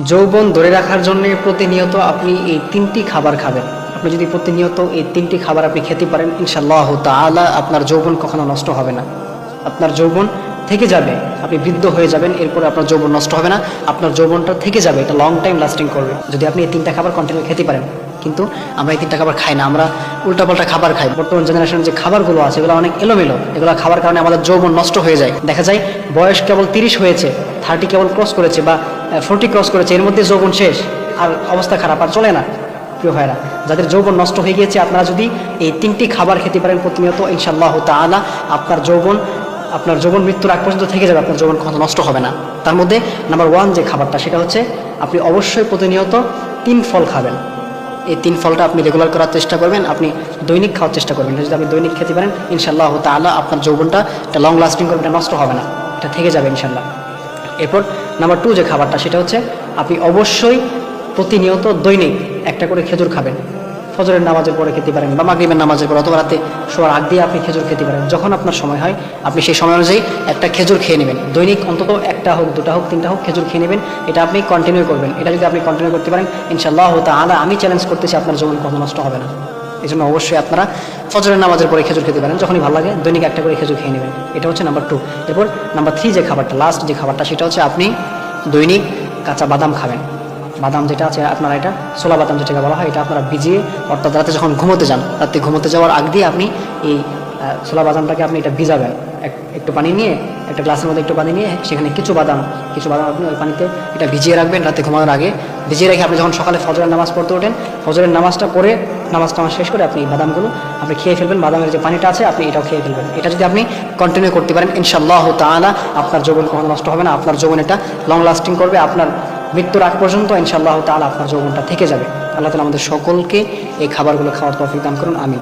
যৌবন ধরে রাখার জন্য প্রতিনিয়ত আপনি এই তিনটি খাবার খাবেন। আপনি যদি প্রতিনিয়ত এই তিনটি খাবার আপনি খেতে পারেন, ইনশাআল্লাহ তাআলা আপনার যৌবন কখনো নষ্ট হবে না। আপনার যৌবন থেকে যাবে, আপনি বৃদ্ধ হয়ে যাবেন, এরপরে আপনার যৌবন নষ্ট হবে না, আপনার যৌবনটা থেকে যাবে, এটা লং টাইম লাস্টিং করবে যদি আপনি এই তিনটা খাবার কন্টিনিউ খেতে পারেন। কিন্তু আমরা এই তিনটা খাবার খাই না, আমরা উল্টাপাল্টা খাবার খাই। বর্তমান জেনারেশনের যে খাবারগুলো আছে এগুলো অনেক এলোমেলো, এগুলো খাবার কারণে আমাদের যৌবন নষ্ট হয়ে যায়। দেখা যায় বয়স কেবল 30 হয়েছে, 30 কেবল ক্রস করেছে বা 40 ক্রস করেছে, এর মধ্যে যৌবন শেষ, আর অবস্থা খারাপ, আর চলে না। প্রিয় ভাইরা, যাদের যৌবন নষ্ট হয়ে গিয়েছে, আপনারা যদি এই তিনটি খাবার খেতে পারেন প্রতিনিয়ত, ইনশাআল্লাহ তাআলা আপনার যৌবন মৃত্যুর আগ পর্যন্ত থেকে যাবে, আপনার যৌবন কখনো নষ্ট হবে না। তার মধ্যে নাম্বার 1 যে খাবারটা, সেটা হচ্ছে আপনি অবশ্যই প্রতিনিয়ত 3 ফল খাবেন। এই 3 ফলটা আপনি রেগুলার করার চেষ্টা করবেন, আপনি দৈনিক খাওয়ার চেষ্টা করবেন। যদি আপনি দৈনিক খেতে পারেন, ইনশাআল্লাহ তাআলা আপনার যৌবনটা এটা লং লাস্টিং করবে, এটা নষ্ট হবে না, এটা থেকে যাবে ইনশাআল্লাহ। এরপর নাম্বার 2 যে খাবারটা, সেটা হচ্ছে আপনি অবশ্যই প্রতিনিয়ত দৈনিক একটা করে খেজুর খাবেন। ফজরের নামাজের পরে খেতে পারেন বা মাগরিবের নামাজের পরে, অথবা রাতে শোয়ার আগ দিয়ে আপনি খেজুর খেতে পারেন। যখন আপনার সময় হয় আপনি সেই সময় অনুযায়ী একটা খেজুর খেয়ে নেবেন। দৈনিক অন্তত 1টা হোক, 2টা হোক, 3টা হোক খেজুর খেয়ে নেবেন। এটা আপনি কন্টিনিউ করবেন। এটা যদি আপনি কন্টিনিউ করতে পারেন, ইনশাআল্লাহ তাআলা আমি চ্যালেঞ্জ করতেছি আপনার যৌবন কখনো নষ্ট হবে না। এই জন্য অবশ্যই আপনারা ফজরের নামাজের পরে খেজুর খেতে পারেন, যখনই ভালো লাগে দৈনিক একটা করে খেজুর খেয়ে নেবেন। এটা হচ্ছে নাম্বার 2। এরপর নাম্বার 3 যে খাবারটা, লাস্ট যে খাবারটা, সেটা হচ্ছে আপনি দৈনিক কাঁচা বাদাম খাবেন। বাদাম যেটা আছে আপনারা, এটা ছোলা বাদাম যেটাকে বলা হয়, এটা আপনারা ভিজিয়ে, অর্থাৎ রাতে যখন ঘুমোতে যান, রাতে ঘুমোতে যাওয়ার আগ দিয়ে আপনি এই ছোলা বাদামটাকে আপনি এটা ভিজাবেন। একটু পানি নিয়ে, একটা গ্লাসের মধ্যে একটু পানি নিয়ে, সেখানে কিছু বাদাম আপনি ওই পানিতে এটা ভিজিয়ে রাখবেন রাতে ঘুমানোর আগে। ভিজিয়ে রেখে আপনি যখন সকালে ফজরের নামাজ পড়তে ওঠেন, ফজরের নামাজটা পড়ে, নামাজ শেষ করে আপনি বাদামগুলো আপনি খেয়ে ফেলবেন। বাদামের যে পানিটা আছে আপনি এটাও খেয়ে ফেলবেন। এটা যদি আপনি কন্টিনিউ করতে পারেন, ইনশাআল্লাহ তাআলা আপনার যৌবন কখনো নষ্ট হবে না, আপনার যৌবন এটা লং লাস্টিং করবে, আপনার মৃত্যুর আগ পর্যন্ত ইনশাআল্লাহ তাআলা আপনার যৌবনটা থেকে যাবে। আল্লাহ তাআলা আমাদের সকলকে এই খাবারগুলো খাওয়ার তৌফিক দান করুন, আমিন।